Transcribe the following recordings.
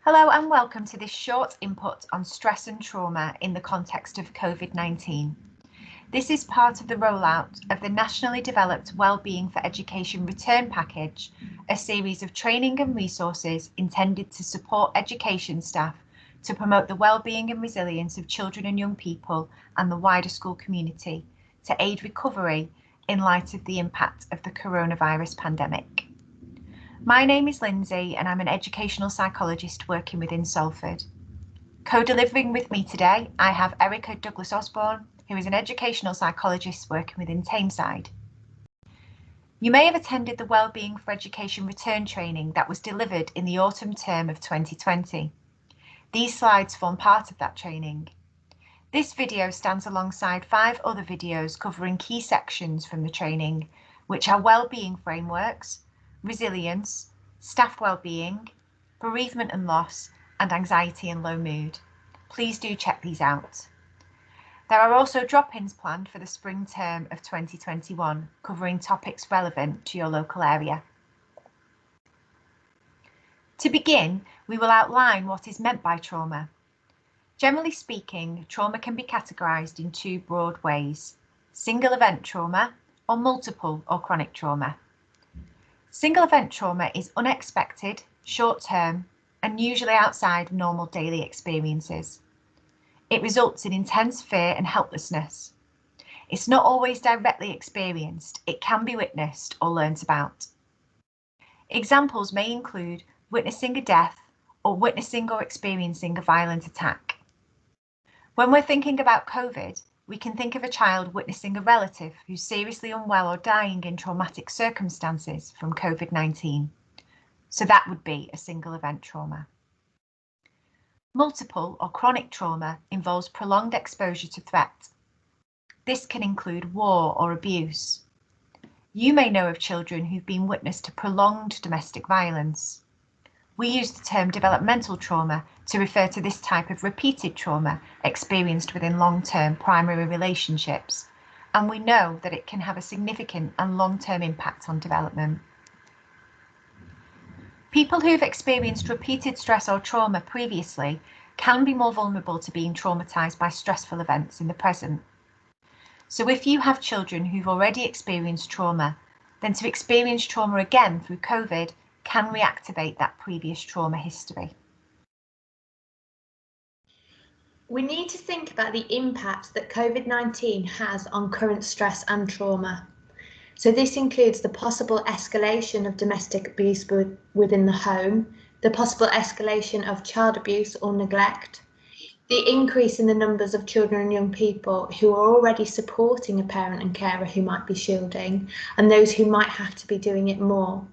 Hello and welcome to this short input on stress and trauma in the context of COVID-19. This is part of the rollout of the nationally developed Wellbeing for Education Return Package, a series of training and resources intended to support education staff to promote the well-being and resilience of children and young people and the wider school community to aid recovery in light of the impact of the coronavirus pandemic. My name is Lindsay and I'm an educational psychologist working within Salford. Co-delivering with me today, I have Erica Douglas-Osborne, who is an educational psychologist working within Tameside. You may have attended the Wellbeing for Education return training that was delivered in the autumn term of 2020. These slides form part of that training. This video stands alongside 5 other videos covering key sections from the training, which are wellbeing frameworks, resilience, staff well-being, bereavement and loss, and anxiety and low mood. Please do check these out. There are also drop-ins planned for the spring term of 2021, covering topics relevant to your local area. To begin, we will outline what is meant by trauma. Generally speaking, trauma can be categorised in 2 broad ways: single event trauma or multiple or chronic trauma. Single event trauma is unexpected, short-term, and usually outside normal daily experiences. It results in intense fear and helplessness. It's not always directly experienced, it can be witnessed or learnt about. Examples may include witnessing a death or witnessing or experiencing a violent attack. When we're thinking about COVID, we can think of a child witnessing a relative who's seriously unwell or dying in traumatic circumstances from COVID-19. So that would be a single event trauma. Multiple or chronic trauma involves prolonged exposure to threat. This can include war or abuse. You may know of children who've been witness to prolonged domestic violence. We use the term developmental trauma to refer to this type of repeated trauma experienced within long-term primary relationships, and we know that it can have a significant and long-term impact on development. People who've experienced repeated stress or trauma previously can be more vulnerable to being traumatised by stressful events in the present. So if you have children who've already experienced trauma, then to experience trauma again through COVID can reactivate that previous trauma history. We need to think about the impact that COVID-19 has on current stress and trauma. So this includes the possible escalation of domestic abuse within the home, the possible escalation of child abuse or neglect, the increase in the numbers of children and young people who are already supporting a parent and carer who might be shielding, and those who might have to be doing it more.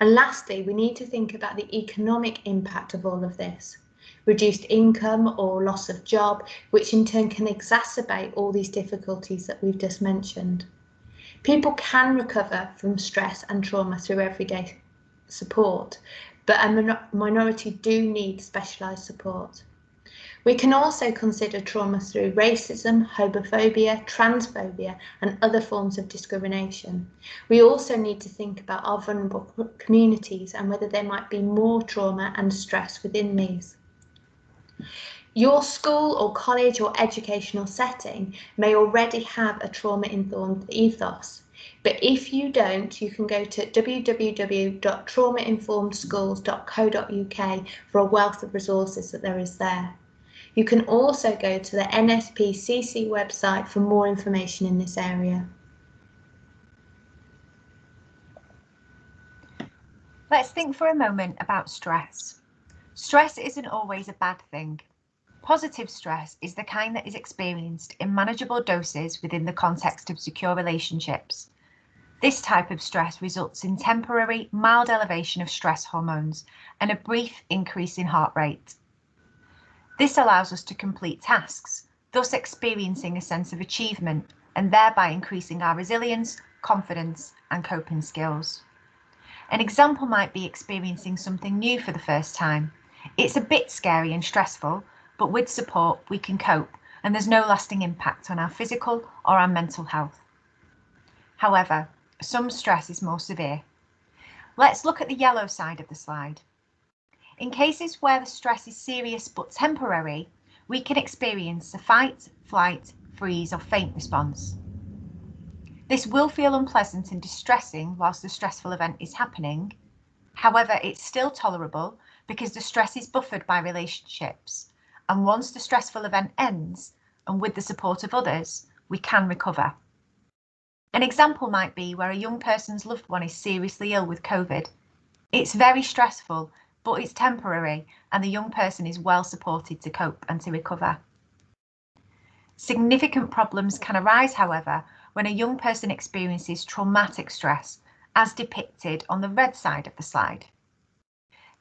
And lastly, we need to think about the economic impact of all of this. Reduced income or loss of job, which in turn can exacerbate all these difficulties that we've just mentioned. People can recover from stress and trauma through everyday support, but a minority do need specialised support. We can also consider trauma through racism, homophobia, transphobia, and other forms of discrimination. We also need to think about our vulnerable communities and whether there might be more trauma and stress within these. Your school or college or educational setting may already have a trauma-informed ethos, but if you don't, you can go to www.traumainformedschools.co.uk for a wealth of resources that there is there. You can also go to the NSPCC website for more information in this area. Let's think for a moment about stress. Stress isn't always a bad thing. Positive stress is the kind that is experienced in manageable doses within the context of secure relationships. This type of stress results in temporary, mild elevation of stress hormones and a brief increase in heart rate. This allows us to complete tasks, thus experiencing a sense of achievement and thereby increasing our resilience, confidence, and coping skills. An example might be experiencing something new for the first time. It's a bit scary and stressful, but with support we can cope and there's no lasting impact on our physical or our mental health. However, some stress is more severe. Let's look at the yellow side of the slide. In cases where the stress is serious but temporary, we can experience a fight, flight, freeze or faint response. This will feel unpleasant and distressing whilst the stressful event is happening. However, it's still tolerable because the stress is buffered by relationships, and once the stressful event ends, and with the support of others, we can recover. An example might be where a young person's loved one is seriously ill with COVID. It's very stressful, but it's temporary, and the young person is well supported to cope and to recover. Significant problems can arise, however, when a young person experiences traumatic stress, as depicted on the red side of the slide.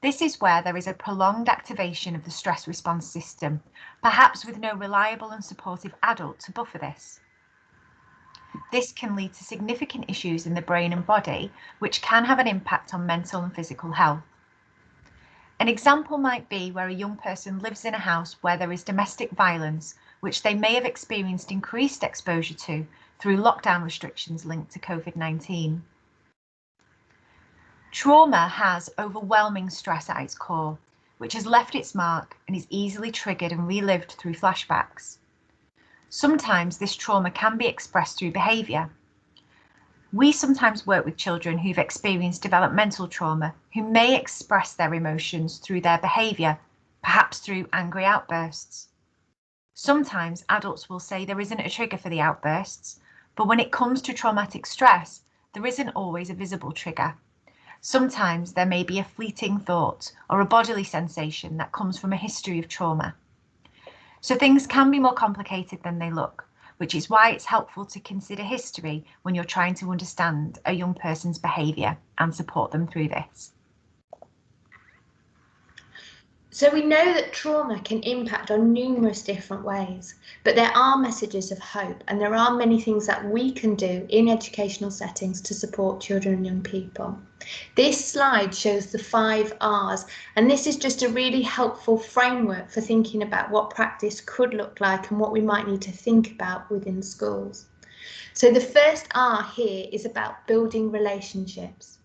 This is where there is a prolonged activation of the stress response system, perhaps with no reliable and supportive adult to buffer this. This can lead to significant issues in the brain and body, which can have an impact on mental and physical health. An example might be where a young person lives in a house where there is domestic violence, which they may have experienced increased exposure to through lockdown restrictions linked to COVID-19. Trauma has overwhelming stress at its core, which has left its mark and is easily triggered and relived through flashbacks. Sometimes this trauma can be expressed through behaviour. We sometimes work with children who've experienced developmental trauma, who may express their emotions through their behaviour, perhaps through angry outbursts. Sometimes adults will say there isn't a trigger for the outbursts, but when it comes to traumatic stress, there isn't always a visible trigger. Sometimes there may be a fleeting thought or a bodily sensation that comes from a history of trauma. So things can be more complicated than they look, which is why it's helpful to consider history when you're trying to understand a young person's behaviour and support them through this. So we know that trauma can impact on numerous different ways, but there are messages of hope, and there are many things that we can do in educational settings to support children and young people. This slide shows the 5 R's, and this is just a really helpful framework for thinking about what practice could look like and what we might need to think about within schools. So the first R here is about building relationships.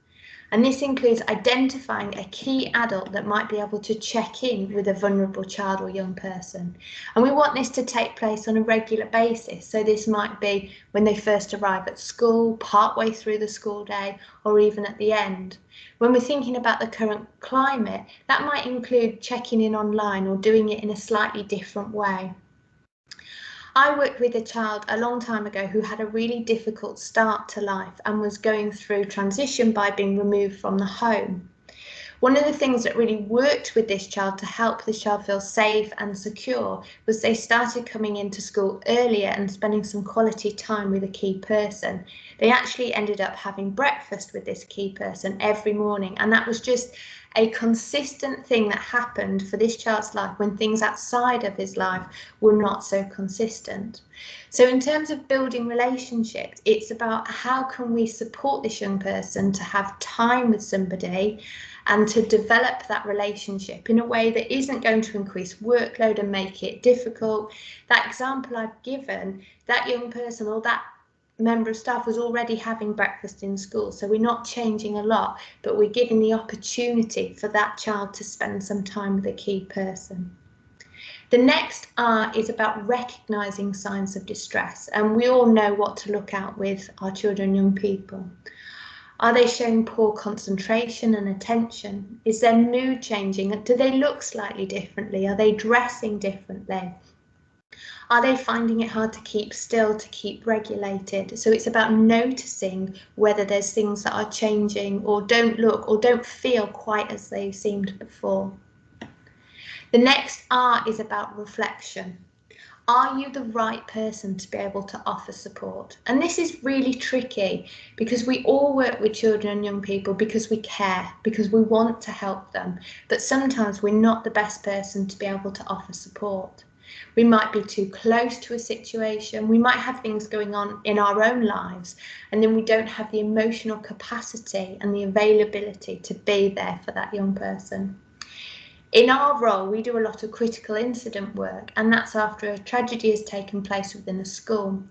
And this includes identifying a key adult that might be able to check in with a vulnerable child or young person. And we want this to take place on a regular basis. So this might be when they first arrive at school, partway through the school day, or even at the end. When we're thinking about the current climate, that might include checking in online or doing it in a slightly different way. I worked with a child a long time ago who had a really difficult start to life and was going through transition by being removed from the home. One of the things that really worked with this child to help this child feel safe and secure was they started coming into school earlier and spending some quality time with a key person. They actually ended up having breakfast with this key person every morning, and that was just a consistent thing that happened for this child's life when things outside of his life were not so consistent. So in terms of building relationships, it's about how can we support this young person to have time with somebody and to develop that relationship in a way that isn't going to increase workload and make it difficult. That example I've given, that young person or that member of staff was already having breakfast in school, so we're not changing a lot, but we're giving the opportunity for that child to spend some time with a key person. The next R is about recognising signs of distress, and we all know what to look out with our children and young people. Are they showing poor concentration and attention? Is their mood changing? Do they look slightly differently? Are they dressing differently? Are they finding it hard to keep still, to keep regulated? So it's about noticing whether there's things that are changing or don't look or don't feel quite as they seemed before. The next R is about reflection. Are you the right person to be able to offer support? And this is really tricky because we all work with children and young people because we care, because we want to help them. But sometimes we're not the best person to be able to offer support. We might be too close to a situation. We might have things going on in our own lives, and then we don't have the emotional capacity and the availability to be there for that young person. In our role, we do a lot of critical incident work, and that's after a tragedy has taken place within a school.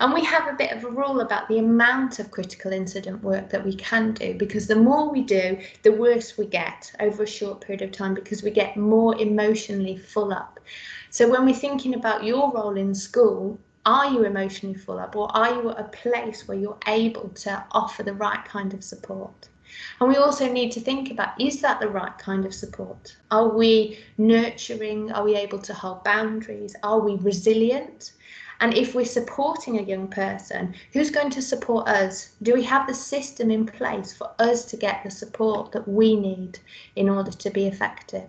And we have a bit of a rule about the amount of critical incident work that we can do, because the more we do, the worse we get over a short period of time, because we get more emotionally full up. So when we're thinking about your role in school, are you emotionally full up, or are you at a place where you're able to offer the right kind of support? And we also need to think about, is that the right kind of support? Are we nurturing? Are we able to hold boundaries? Are we resilient? And if we're supporting a young person, who's going to support us? Do we have the system in place for us to get the support that we need in order to be effective?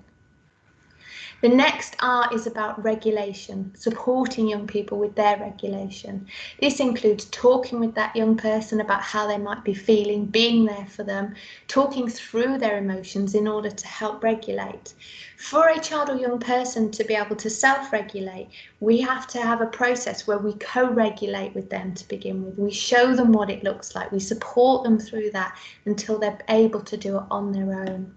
The next R is about regulation, supporting young people with their regulation. This includes talking with that young person about how they might be feeling, being there for them, talking through their emotions in order to help regulate. For a child or young person to be able to self-regulate, we have to have a process where we co-regulate with them to begin with. We show them what it looks like. We support them through that until they're able to do it on their own.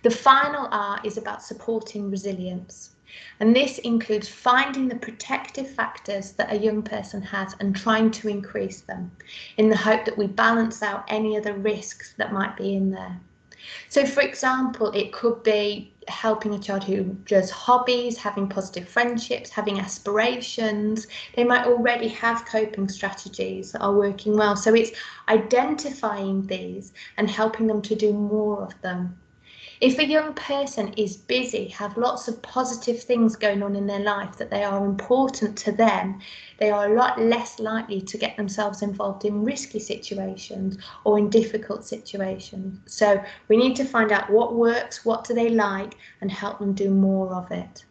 The final R is about supporting resilience. And this includes finding the protective factors that a young person has and trying to increase them in the hope that we balance out any other risks that might be in there. So, for example, it could be helping a child who does hobbies, having positive friendships, having aspirations. They might already have coping strategies that are working well. So it's identifying these and helping them to do more of them. If a young person is busy, have lots of positive things going on in their life that they are important to them, they are a lot less likely to get themselves involved in risky situations or in difficult situations. So we need to find out what works, what do they like, and help them do more of it.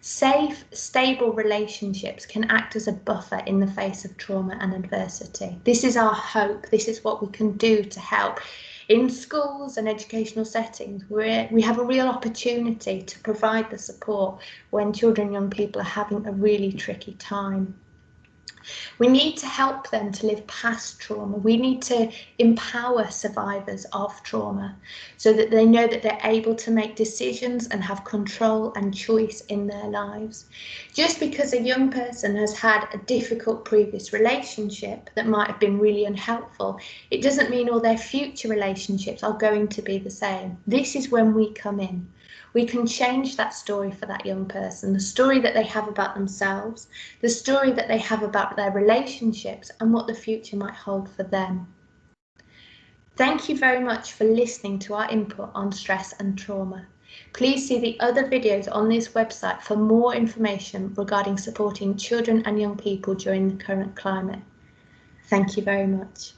Safe, stable relationships can act as a buffer in the face of trauma and adversity. This is our hope. This is what we can do to help. In schools and educational settings, we have a real opportunity to provide the support when children and young people are having a really tricky time. We need to help them to live past trauma. We need to empower survivors of trauma so that they know that they're able to make decisions and have control and choice in their lives. Just because a young person has had a difficult previous relationship that might have been really unhelpful, it doesn't mean all their future relationships are going to be the same. This is when we come in. We can change that story for that young person, the story that they have about themselves, the story that they have about their relationships, and what the future might hold for them. Thank you very much for listening to our input on stress and trauma. Please see the other videos on this website for more information regarding supporting children and young people during the current climate. Thank you very much.